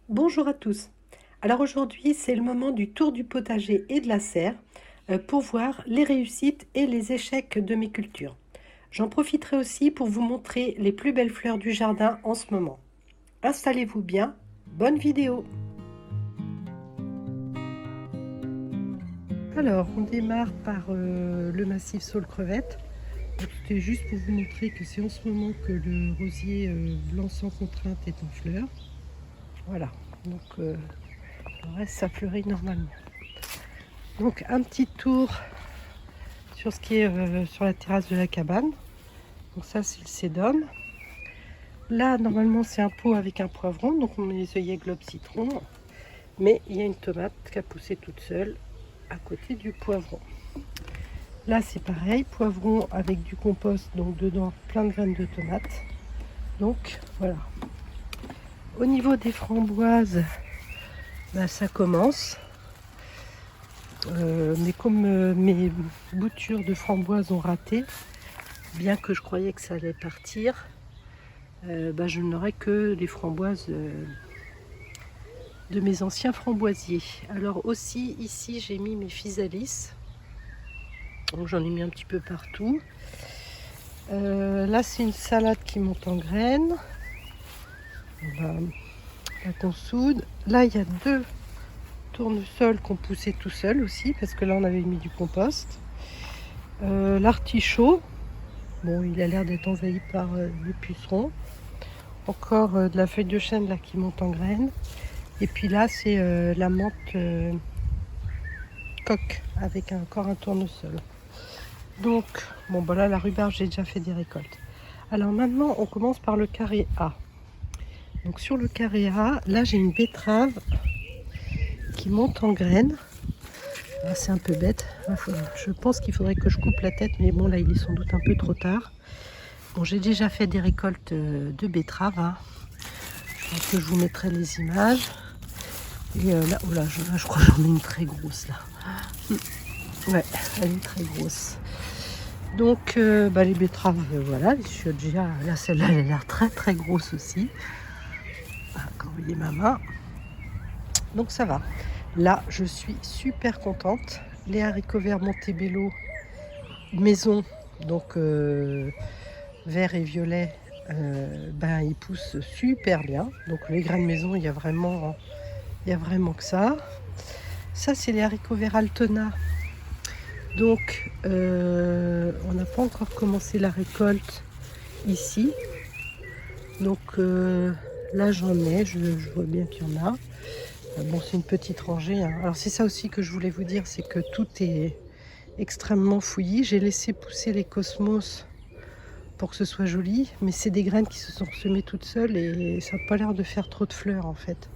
Bonjour à tous. Alors aujourd'hui, c'est le moment du tour du potager et de la serre pour voir les réussites et les échecs de mes cultures. J'en profiterai aussi pour vous montrer les plus belles fleurs du jardin en ce moment. Installez-vous bien, bonne vidéo. Alors, on démarre par le massif saule crevette. C'était juste pour vous montrer que c'est en ce moment que le rosier blanc sans contrainte est en fleurs. Voilà, donc le reste ça fleurit normalement. Donc un petit tour sur ce qui est sur la terrasse de la cabane. Donc ça c'est le sédum. Là normalement c'est un pot avec un poivron, donc on met les œillets globe citron. Mais il y a une tomate qui a poussé toute seule à côté du poivron. Là c'est pareil, poivron avec du compost, donc dedans plein de graines de tomates. Donc voilà. Au niveau des framboises, ça commence. Mais comme mes boutures de framboises ont raté, bien que je croyais que ça allait partir, je n'aurai que les framboises de mes anciens framboisiers. Alors aussi ici j'ai mis mes physalis, donc j'en ai mis un petit peu partout. Là c'est une salade qui monte en graines, la qu'on soude. Là il y a deux tournesols qu'on poussait tout seul aussi, parce que là on avait mis du compost. L'artichaut, bon il a l'air d'être envahi par des pucerons. Encore de la feuille de chêne là qui monte en graines. Et puis là c'est la menthe coque avec encore un tournesol. Donc bon là la rhubarbe j'ai déjà fait des récoltes. Alors maintenant on commence par le carré A. Donc sur le carré A, là j'ai une betterave qui monte en graines. Là, c'est un peu bête. Je pense qu'il faudrait que je coupe la tête, mais bon là il est sans doute un peu trop tard. Bon j'ai déjà fait des récoltes de betteraves. Hein. Je pense que je vous mettrai les images. Et là, oh là, je crois que j'en ai une très grosse là. Ouais, elle est très grosse. Donc les betteraves, voilà, je suis déjà. Là, celle-là, elle a l'air très très grosse aussi. Voilà, quand vous voyez ma main. Donc ça va. Là, je suis super contente. Les haricots verts Montebello maison, donc vert et violet, ils poussent super bien. Donc les graines maison, il y a vraiment que ça. Ça, c'est les haricots verts Altona. Donc, on n'a pas encore commencé la récolte ici. Donc là, j'en ai. Je vois bien qu'il y en a. Bon, c'est une petite rangée. Hein. Alors, c'est ça aussi que je voulais vous dire, c'est que tout est extrêmement fouillis. J'ai laissé pousser les cosmos pour que ce soit joli, mais c'est des graines qui se sont semées toutes seules et ça n'a pas l'air de faire trop de fleurs en fait.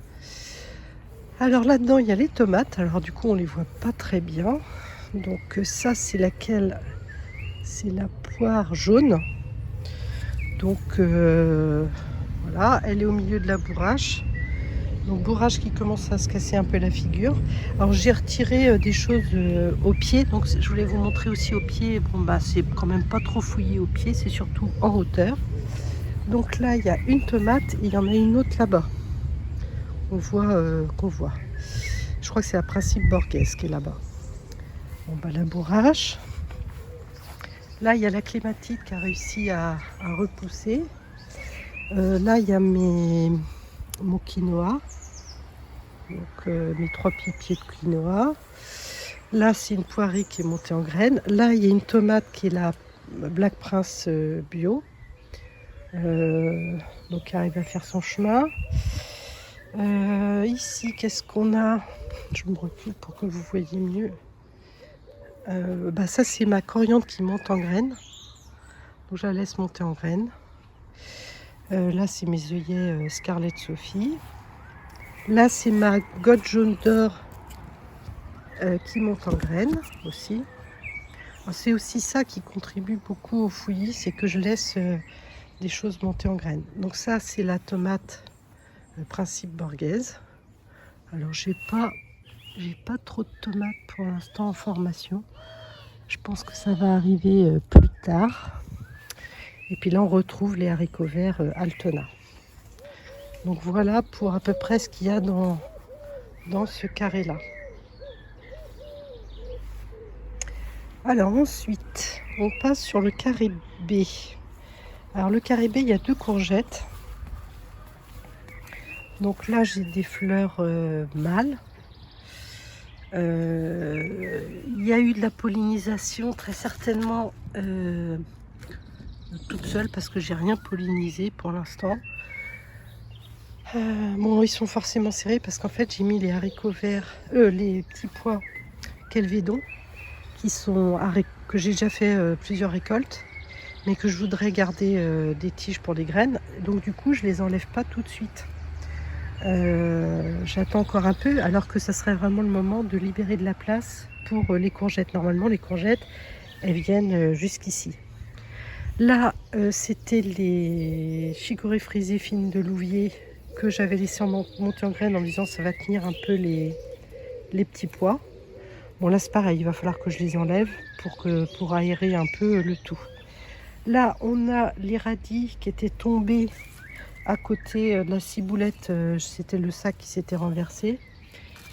Alors là-dedans, il y a les tomates. Alors du coup, on les voit pas très bien. Donc ça, c'est laquelle? C'est la poire jaune. Donc voilà, elle est au milieu de la bourrache. Donc bourrage qui commence à se casser un peu la figure. Alors j'ai retiré des choses au pied, donc je voulais vous montrer aussi au pied. Bon c'est quand même pas trop fouillé au pied, c'est surtout en hauteur. Donc là il y a une tomate et il y en a une autre là-bas. On voit qu'on voit. Je crois que c'est la Principe Borghese qui est là-bas. Bon la bourrache. Là il y a la clématite qui a réussi à repousser. Là il y a mon quinoa. Donc mes 3 pieds de quinoa. Là c'est une poirée qui est montée en graines. Là il y a une tomate qui est la Black Prince bio. Donc qui arrive à faire son chemin. Ici qu'est-ce qu'on a? Je me recule pour que vous voyez mieux. Ça c'est ma coriandre qui monte en graines. Donc je la laisse monter en graines. Là c'est mes œillets Scarlett Sophie. Là c'est ma gotte jaune d'or qui monte en graines aussi. C'est aussi ça qui contribue beaucoup au fouillis, c'est que je laisse des choses monter en graines. Donc ça c'est la tomate Principe Borghese. Alors j'ai pas trop de tomates pour l'instant en formation. Je pense que ça va arriver plus tard. Et puis là on retrouve les haricots verts Altona. Donc voilà pour à peu près ce qu'il y a dans ce carré-là. Alors ensuite, on passe sur le carré B. Alors le carré B, il y a 2 courgettes. Donc là, j'ai des fleurs mâles. Il y a eu de la pollinisation très certainement toute seule parce que j'ai rien pollinisé pour l'instant. Bon, ils sont forcément serrés parce qu'en fait j'ai mis les haricots verts, les petits pois Kelvédon qui sont que j'ai déjà fait plusieurs récoltes, mais que je voudrais garder des tiges pour les graines. Donc du coup je les enlève pas tout de suite. J'attends encore un peu alors que ça serait vraiment le moment de libérer de la place pour les courgettes. Normalement les courgettes elles viennent jusqu'ici. Là c'était les chicorées frisées fines de Louviers que j'avais laissé monter en graines en me disant ça va tenir un peu les petits pois. Bon là c'est pareil, il va falloir que je les enlève pour aérer un peu le tout. Là on a les radis qui étaient tombés à côté de la ciboulette, c'était le sac qui s'était renversé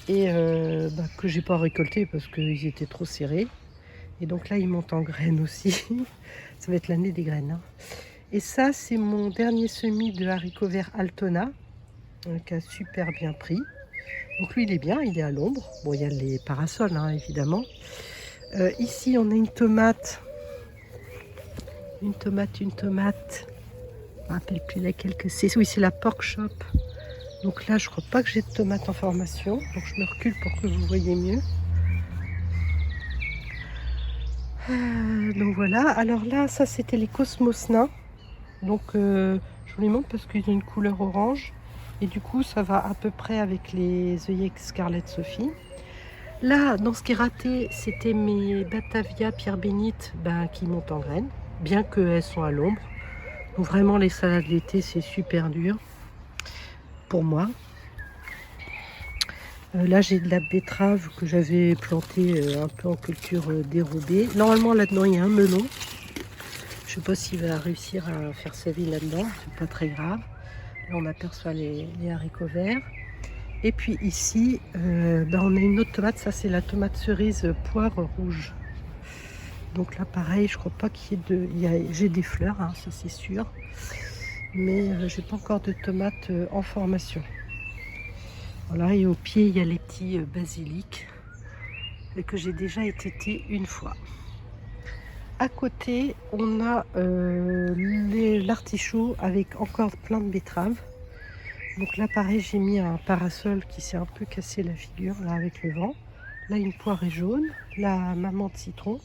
et que j'ai pas récolté parce qu'ils étaient trop serrés. Et donc là ils montent en graines aussi. Ça va être l'année des graines, hein. Et ça c'est mon dernier semis de haricots verts Altona qui a super bien pris. Donc lui il est bien, il est à l'ombre. Bon il y a les parasols hein, évidemment. Ici on a une tomate. Je ne me rappelle plus laquelle que c'est. Oui c'est la Pork Shop. Donc là je crois pas que j'ai de tomates en formation. Donc je me recule pour que vous voyez mieux. Donc voilà. Alors là ça c'était les Cosmos nains. Donc je vous les montre parce qu'ils ont une couleur orange. Et du coup ça va à peu près avec les œillets Scarlett Sophie. Là, dans ce qui est raté, c'était mes Batavia Pierre Bénite qui montent en graines, bien qu'elles sont à l'ombre. Donc vraiment, les salades d'été, c'est super dur pour moi. Là, j'ai de la betterave que j'avais plantée un peu en culture dérobée. Normalement, là-dedans, il y a un melon. Je ne sais pas s'il va réussir à faire sa vie là-dedans, c'est pas très grave. Là, on aperçoit les haricots verts. Et puis ici, on a une autre tomate, ça c'est la tomate cerise poire rouge. Donc là pareil, je crois pas qu'il y ait de... J'ai des fleurs, hein, ça c'est sûr. Mais j'ai pas encore de tomates en formation. Voilà, et au pied il y a les petits basiliques que j'ai déjà étêtés une fois. À côté, on a l'artichaut avec encore plein de betteraves. Donc là pareil j'ai mis un parasol qui s'est un peu cassé la figure là avec le vent. Là une poirée jaune, la maman de citron,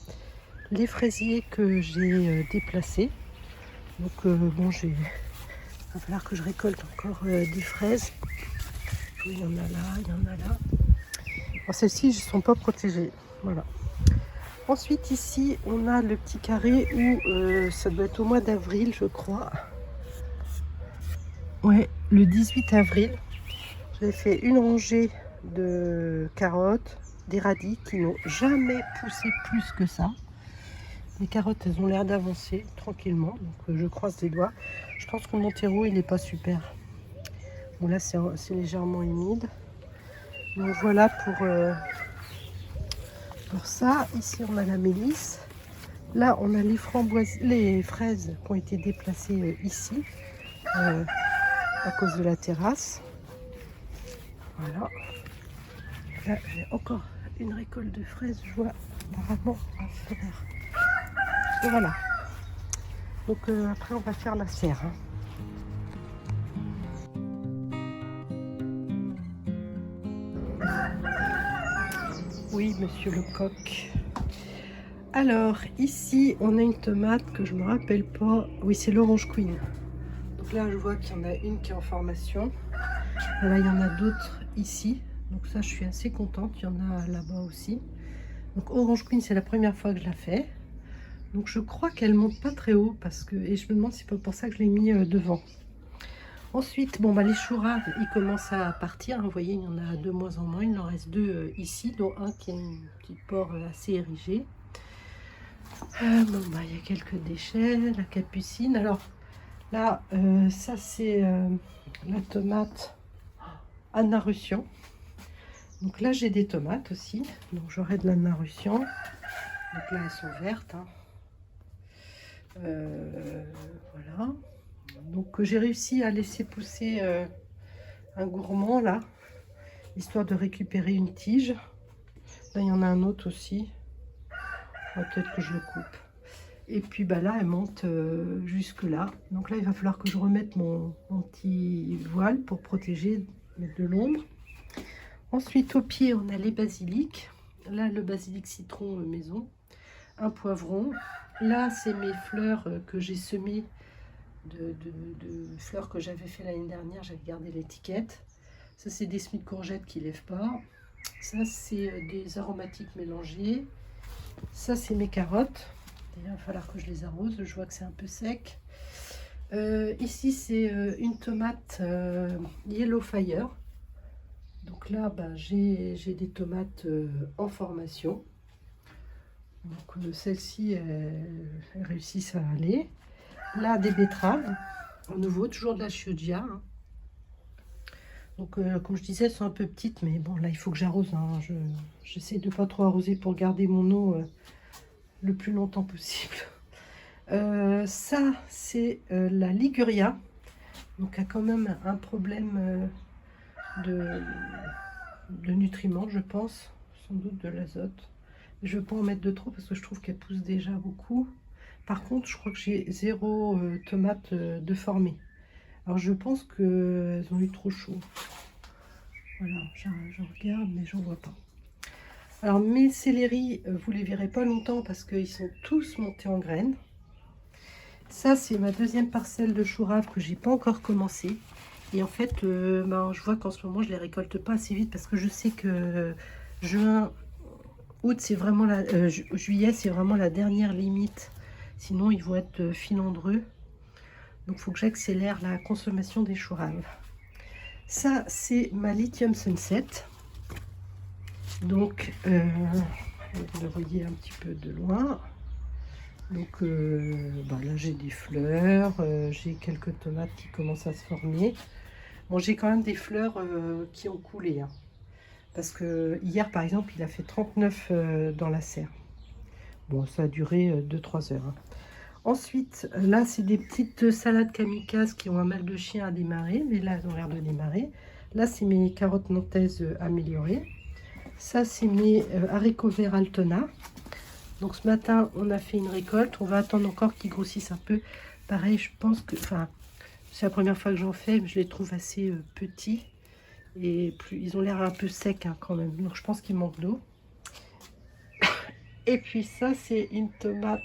les fraisiers que j'ai déplacés. Donc bon il va falloir que je récolte encore des fraises. Il y en a là, il y en a là. Bon, celles-ci ne sont pas protégées. Voilà. Ensuite ici on a le petit carré où ça doit être au mois d'avril je crois. Ouais, le 18 avril. J'ai fait une rangée de carottes, des radis qui n'ont jamais poussé plus que ça. Les carottes, elles ont l'air d'avancer tranquillement, donc je croise les doigts. Je pense que mon terreau, il n'est pas super. Bon là, c'est légèrement humide. Donc voilà pour ça. Ici, on a la mélisse. Là, on a les fraises qui ont été déplacées ici à cause de la terrasse. Voilà. Là, j'ai encore une récolte de fraises, je vois apparemment à faire. Et voilà. Donc après, on va faire la serre. Hein. Oui, monsieur le coq. Alors, ici, on a une tomate que je me rappelle pas. Oui, c'est l'Orange Queen. Donc là, je vois qu'il y en a une qui est en formation. Là, il y en a d'autres ici. Donc ça, je suis assez contente. Il y en a là-bas aussi. Donc Orange Queen, c'est la première fois que je la fais. Donc je crois qu'elle monte pas très haut parce que... Et je me demande si c'est pas pour ça que je l'ai mis devant. Ensuite, bon, les choux raves, ils commencent à partir. Vous voyez, il y en a de moins en moins. Il en reste deux ici, dont un qui a une petite port assez érigée. Il y a quelques déchets, la capucine. Alors là, ça c'est la tomate Anna Russian. Donc là j'ai des tomates aussi, donc j'aurai de l'Anna Russian. Donc là elles sont vertes, hein. Voilà. Donc j'ai réussi à laisser pousser un gourmand là, histoire de récupérer une tige. Là il y en a un autre aussi. Peut-être que je le coupe. Et puis bah là elle monte jusque là. Donc là il va falloir que je remette mon petit voile pour protéger, mettre de l'ombre. Ensuite au pied on a les basiliques. Là le basilic citron maison. Un poivron. Là c'est mes fleurs que j'ai semées de fleurs que j'avais fait l'année dernière. J'avais gardé l'étiquette. Ça c'est des semis de courgettes qui ne lèvent pas. Ça c'est des aromatiques mélangés. Ça c'est mes carottes. Il va falloir que je les arrose. Je vois que c'est un peu sec. Ici c'est une tomate Yellow Fire. Donc là bah, j'ai des tomates en formation. Donc celles-ci réussissent à aller. Là des betteraves. À nouveau toujours de la chioggia. Hein. Donc comme je disais elles sont un peu petites, mais bon là il faut que j'arrose. Hein. J'essaie de pas trop arroser pour garder mon eau le plus longtemps possible. Ça c'est la Liguria. Donc a quand même un problème de nutriments, je pense, sans doute de l'azote. Je ne veux pas en mettre de trop parce que je trouve qu'elle pousse déjà beaucoup. Par contre, je crois que j'ai 0 tomates de formées. Alors je pense qu'elles ont eu trop chaud. Voilà, je regarde mais j'en vois pas. Alors mes céleris, vous les verrez pas longtemps parce qu'ils sont tous montés en graines. Ça c'est ma deuxième parcelle de chou rave que j'ai pas encore commencé. Et en fait, je vois qu'en ce moment je les récolte pas assez vite parce que je sais que juin, août c'est vraiment juillet c'est vraiment la dernière limite. Sinon ils vont être filandreux. Donc il faut que j'accélère la consommation des choux raves. Ça c'est ma Lithium Sunset. Donc vous le voyez un petit peu de loin. Donc là j'ai des fleurs, j'ai quelques tomates qui commencent à se former. Bon, j'ai quand même des fleurs qui ont coulé. Hein, parce que hier par exemple il a fait 39 dans la serre. Bon ça a duré 2-3 heures. Hein. Ensuite là c'est des petites salades kamikazes qui ont un mal de chien à démarrer. Mais là elles ont l'air de démarrer. Là c'est mes carottes nantaises améliorées. Ça c'est mes haricots verts Altona. Donc ce matin on a fait une récolte. On va attendre encore qu'ils grossissent un peu. Pareil je pense que... c'est la première fois que j'en fais, mais je les trouve assez petits. Et plus, ils ont l'air un peu secs hein, quand même. Donc je pense qu'il manque d'eau. Et puis ça, c'est une tomate.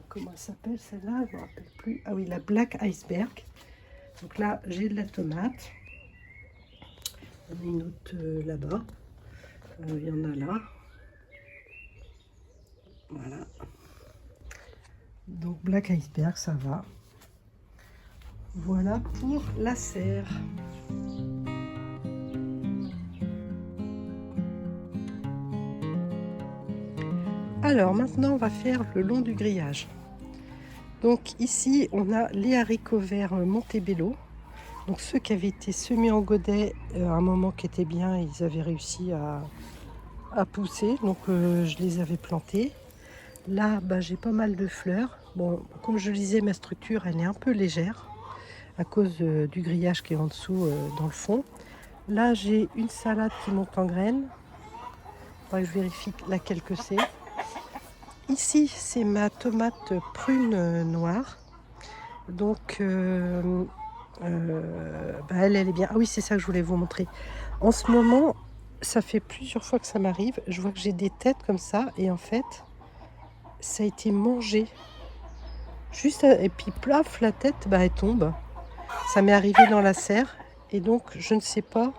Comment elle s'appelle celle-là? Je ne me rappelle plus. Ah oui, la Black Iceberg. Donc là, j'ai de la tomate. Il y en a une autre là-bas. Il y en a là. Voilà. Donc Black Iceberg, ça va. Voilà pour la serre. Alors maintenant on va faire le long du grillage. Donc ici on a les haricots verts Montebello. Donc ceux qui avaient été semés en godet à un moment qui était bien, ils avaient réussi à pousser. Donc je les avais plantés. Là j'ai pas mal de fleurs. Bon comme je le disais ma structure elle est un peu légère. À cause du grillage qui est en dessous dans le fond. Là j'ai une salade qui monte en graines. Je vérifie laquelle que c'est. Ici c'est ma tomate prune noire. Donc elle est bien. Ah oui c'est ça que je voulais vous montrer. En ce moment ça fait plusieurs fois que ça m'arrive. Je vois que j'ai des têtes comme ça et en fait ça a été mangé. Et puis plaf la tête elle tombe. Ça m'est arrivé dans la serre et donc je ne sais pas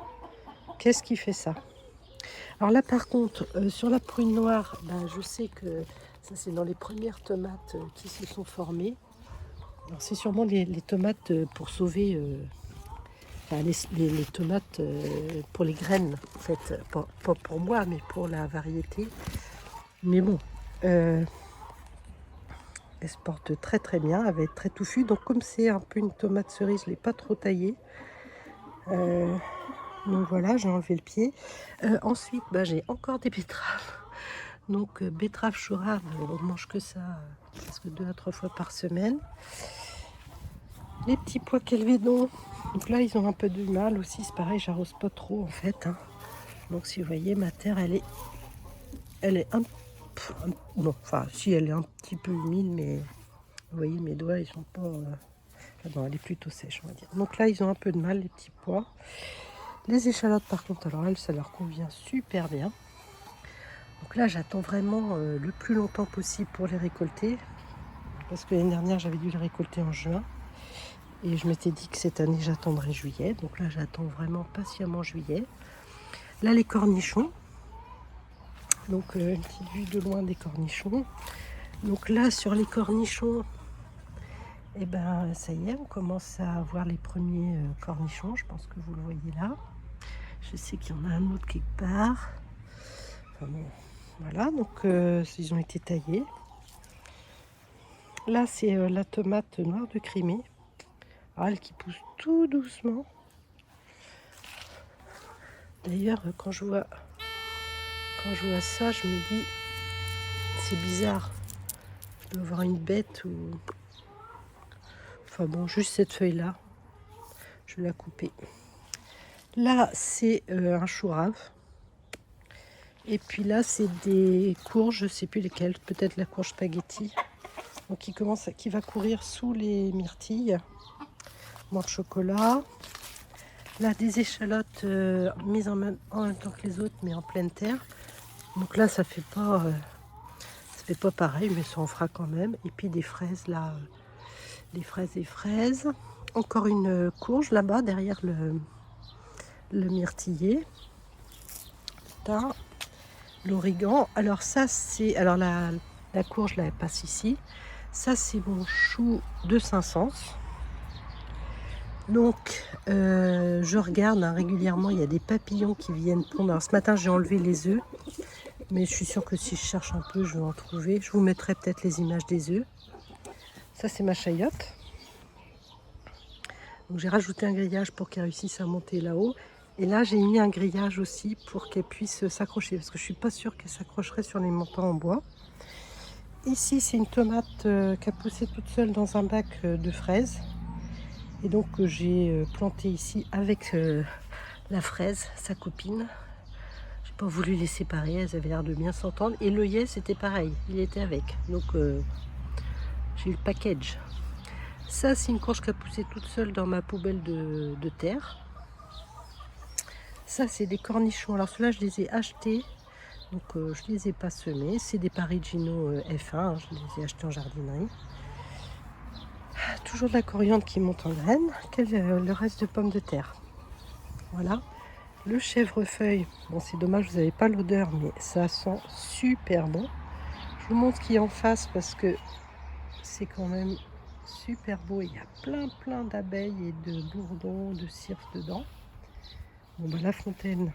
qu'est-ce qui fait ça. Alors là par contre sur la prune noire, je sais que ça c'est dans les premières tomates qui se sont formées. Alors c'est sûrement les tomates pour sauver, les tomates pour les graines en fait, pas pour moi mais pour la variété. Mais bon, Elle se porte très très bien, elle va être très touffue. Donc comme c'est un peu une tomate cerise, je ne l'ai pas trop taillée. Donc voilà, j'ai enlevé le pied. Ensuite, j'ai encore des betteraves. Donc betterave chou rave, on mange que ça presque 2 à 3 fois par semaine. Les petits pois Kelvédon, donc là ils ont un peu de mal aussi, c'est pareil, j'arrose pas trop en fait. Donc si vous voyez, ma terre elle est non, enfin si elle est un petit peu humide, mais vous voyez mes doigts ils sont pas... non, elle est plutôt sèche on va dire. Donc là ils ont un peu de mal les petits pois. Les échalotes par contre, alors elles ça leur convient super bien. Donc là j'attends vraiment le plus longtemps possible pour les récolter. Parce que l'année dernière j'avais dû les récolter en juin. Et je m'étais dit que cette année j'attendrai juillet. Donc là j'attends vraiment patiemment juillet. Là les cornichons. Donc une petite vue de loin des cornichons. Donc là sur les cornichons, et ben ça y est, on commence à avoir les premiers cornichons. Je pense que vous le voyez là. Je sais qu'il y en a un autre quelque part. Enfin bon, voilà, donc ils ont été taillés. Là c'est la tomate noire de Crimée. Alors, elle qui pousse tout doucement. D'ailleurs quand je vois ça, je me dis c'est bizarre. Je dois avoir une bête ou... Enfin bon, juste cette feuille-là. Je vais la couper. Là, c'est un chou rave. Et puis là, c'est des courges, je ne sais plus lesquelles. Peut-être la courge spaghetti. Donc qui va courir sous les myrtilles. Noir chocolat. Là, des échalotes mises en même temps que les autres, mais en pleine terre. Donc là, ça fait pas pareil, mais ça en fera quand même. Et puis des fraises là, des fraises. Encore une courge là-bas derrière le myrtillier. L'origan. Alors ça c'est, alors la courge là elle passe ici. Ça c'est mon chou de Saint-Saëns. Donc je regarde régulièrement, il y a des papillons qui viennent pondre. Alors ce matin j'ai enlevé les œufs, mais je suis sûre que si je cherche un peu je vais en trouver. Je vous mettrai peut-être les images des œufs. Ça c'est ma chayotte. Donc j'ai rajouté un grillage pour qu'elle réussisse à monter là-haut. Et là j'ai mis un grillage aussi pour qu'elle puisse s'accrocher, parce que je suis pas sûre qu'elle s'accrocherait sur les montants en bois. Ici c'est une tomate qui a poussé toute seule dans un bac de fraises. Et donc j'ai planté ici avec la fraise, sa copine. J'ai pas voulu les séparer, elles avaient l'air de bien s'entendre. Et l'œillet c'était pareil, il était avec. Donc j'ai eu le package. Ça, c'est une courge qui a poussé toute seule dans ma poubelle de terre. Ça, c'est des cornichons. Alors, ceux-là, je les ai achetés. Donc, je ne les ai pas semés. C'est des Parigino F1. Je les ai achetés en jardinerie. Toujours de la coriandre qui monte en graines. Le reste de pommes de terre. Voilà. Le chèvrefeuille. Bon, c'est dommage, vous n'avez pas l'odeur, mais ça sent super bon. Je vous montre ce qu'il y a en face parce que c'est quand même... super beau, il y a plein d'abeilles et de bourdons, de cirques dedans. Bon la fontaine,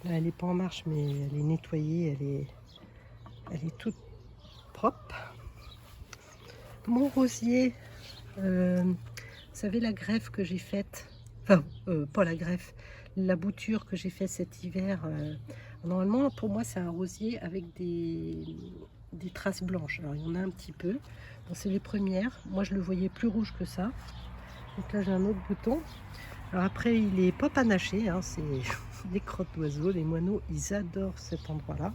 là elle n'est pas en marche mais elle est nettoyée, elle est toute propre. Mon rosier, vous savez la greffe que j'ai faite, enfin pas la greffe, la bouture que j'ai faite cet hiver, normalement pour moi c'est un rosier avec des traces blanches. Alors il y en a un petit peu. Bon, c'est les premières. Moi, je le voyais plus rouge que ça. Donc là, j'ai un autre bouton. Alors après, il est pas panaché. Hein, c'est des crottes d'oiseaux. Les moineaux, ils adorent cet endroit-là.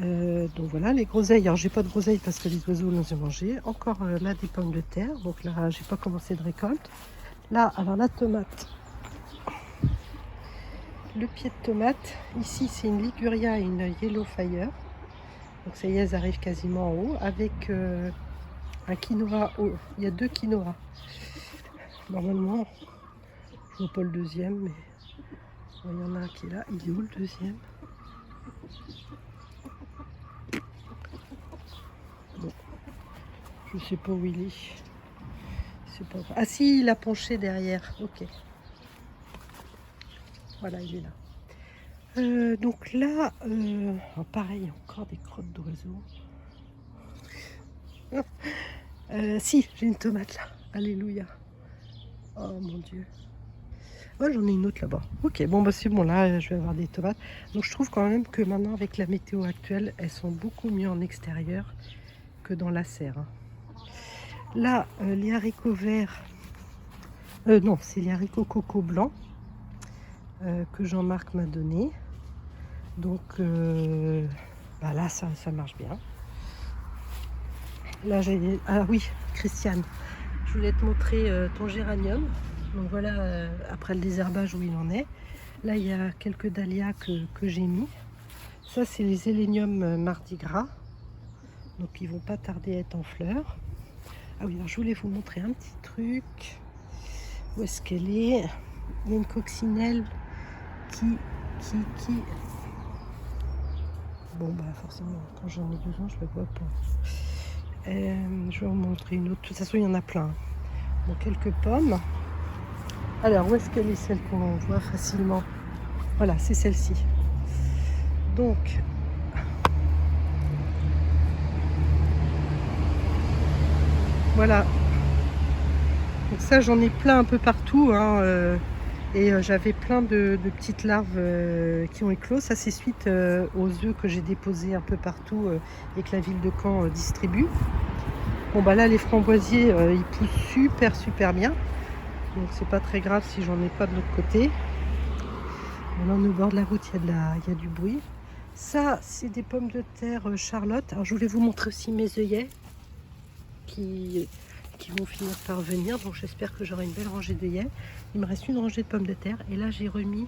Donc voilà, les groseilles. Alors, j'ai pas de groseilles parce que les oiseaux les ont mangées. Encore là, des pommes de terre. Donc là, j'ai pas commencé de récolte. Là, alors la tomate. Le pied de tomate. Ici, c'est une Liguria et une Yellow Fire. Donc ça y est, elles arrivent quasiment en haut avec un quinoa haut. Il y a 2 quinoa. Normalement, je vois pas le deuxième, mais il y en a un qui est là. Il est où le deuxième? Bon, je sais pas où il est. C'est pas... Ah si, il a penché derrière. Ok. Voilà, il est là. Donc là, pareil, encore des crottes d'oiseaux. Si, j'ai une tomate là. Alléluia. Oh mon Dieu. Oh, j'en ai une autre là-bas. Ok, bon, bah c'est bon, là, je vais avoir des tomates. Donc, je trouve quand même que maintenant, avec la météo actuelle, elles sont beaucoup mieux en extérieur que dans la serre. Hein. Là, les haricots verts. Non, c'est les haricots coco blancs que Jean-Marc m'a donné. Donc, bah là, ça marche bien. Là, j'ai... Ah oui, Christiane, je voulais te montrer ton géranium. Donc voilà, après le désherbage où il en est. Là, il y a quelques dahlias que j'ai mis. Ça, c'est les éléniums Mardi Gras. Donc, ils vont pas tarder à être en fleurs. Ah oui, alors je voulais vous montrer un petit truc. Où est-ce qu'elle est? Il y a une coccinelle qui... Bon, bah forcément, quand j'en ai besoin, je le vois pas. Je vais vous montrer une autre. De toute façon, il y en a plein. Bon, quelques pommes. Alors, où est-ce qu'elle est celle qu'on voit facilement? Voilà, c'est celle-ci. Donc, voilà. Donc ça, j'en ai plein un peu partout. Hein, et j'avais plein de petites larves qui ont éclos. Ça, c'est suite aux œufs que j'ai déposés un peu partout et que la ville de Caen distribue. Bon, bah là, les framboisiers, ils poussent super bien. Donc, c'est pas très grave si j'en ai pas de l'autre côté. Maintenant, au bord de la route, il y a du bruit. Ça, c'est des pommes de terre Charlotte. Alors, je voulais vous montrer aussi mes œillets qui vont finir par venir. Donc, j'espère que j'aurai une belle rangée d'œillets. Il me reste une rangée de pommes de terre. Et là, j'ai remis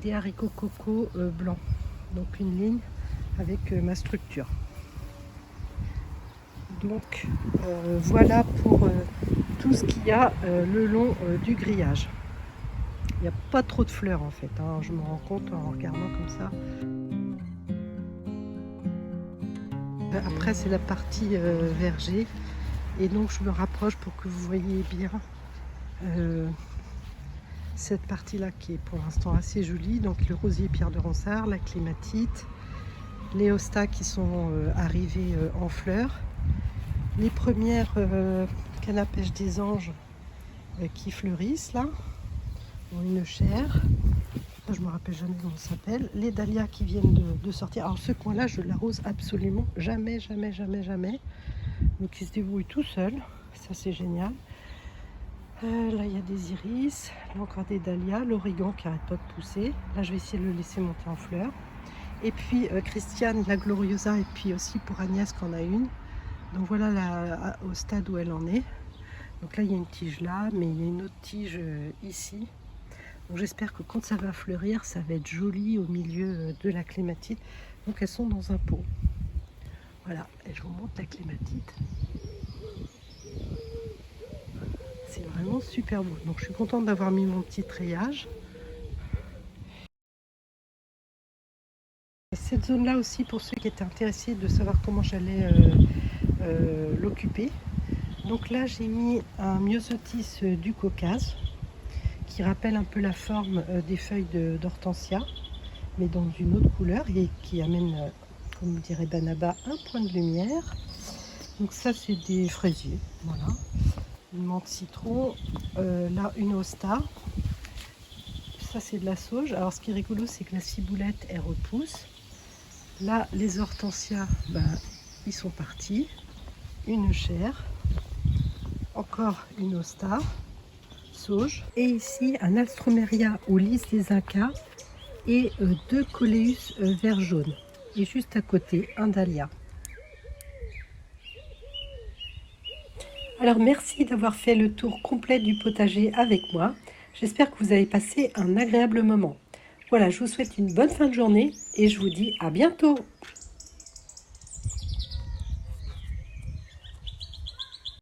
des haricots coco blancs. Donc, une ligne avec ma structure. Donc, voilà pour tout ce qu'il y a le long du grillage. Il n'y a pas trop de fleurs en fait, hein. Je me rends compte en regardant comme ça. Après, c'est la partie verger. Et donc, je me rapproche pour que vous voyez bien cette partie-là qui est pour l'instant assez jolie. Donc, le rosier Pierre de Ronsard, la clématite, les hostas qui sont arrivés en fleurs, les premières cannes à pêche des anges qui fleurissent là, une chair. Je me rappelle jamais comment ça s'appelle. Les dahlias qui viennent de sortir. Alors ce coin-là, je l'arrose absolument jamais. Donc il se débrouille tout seul. Ça c'est génial. Là il y a des iris. Là encore des dahlias. L'origan qui arrête pas de pousser. Là je vais essayer de le laisser monter en fleurs. Et puis Christiane, la Gloriosa. Et puis aussi pour Agnès qui en a une. Donc voilà au stade où elle en est. Donc là il y a une tige là. Mais il y a une autre tige ici. Donc j'espère que quand ça va fleurir, ça va être joli au milieu de la clématite. Donc elles sont dans un pot. Voilà, et je vous montre la clématite. C'est vraiment super beau. Donc je suis contente d'avoir mis mon petit treillage. Cette zone-là aussi, pour ceux qui étaient intéressés de savoir comment j'allais l'occuper. Donc là, j'ai mis un myosotis du Caucase, qui rappelle un peu la forme des feuilles d'hortensia, mais dans une autre couleur et qui amène, comme dirait Banaba, un point de lumière. Donc ça, c'est des fraisiers, voilà. Une menthe citron, là une hosta. Ça, c'est de la sauge. Alors, ce qui est rigolo, c'est que la ciboulette, elle repousse. Là, les hortensias, ils sont partis. Une chair, encore une hosta. Sauge. Et ici un Alstroemeria ou lys des Incas et deux Coleus vert jaune. Et juste à côté un dahlia. Alors merci d'avoir fait le tour complet du potager avec moi. J'espère que vous avez passé un agréable moment. Voilà, je vous souhaite une bonne fin de journée et je vous dis à bientôt.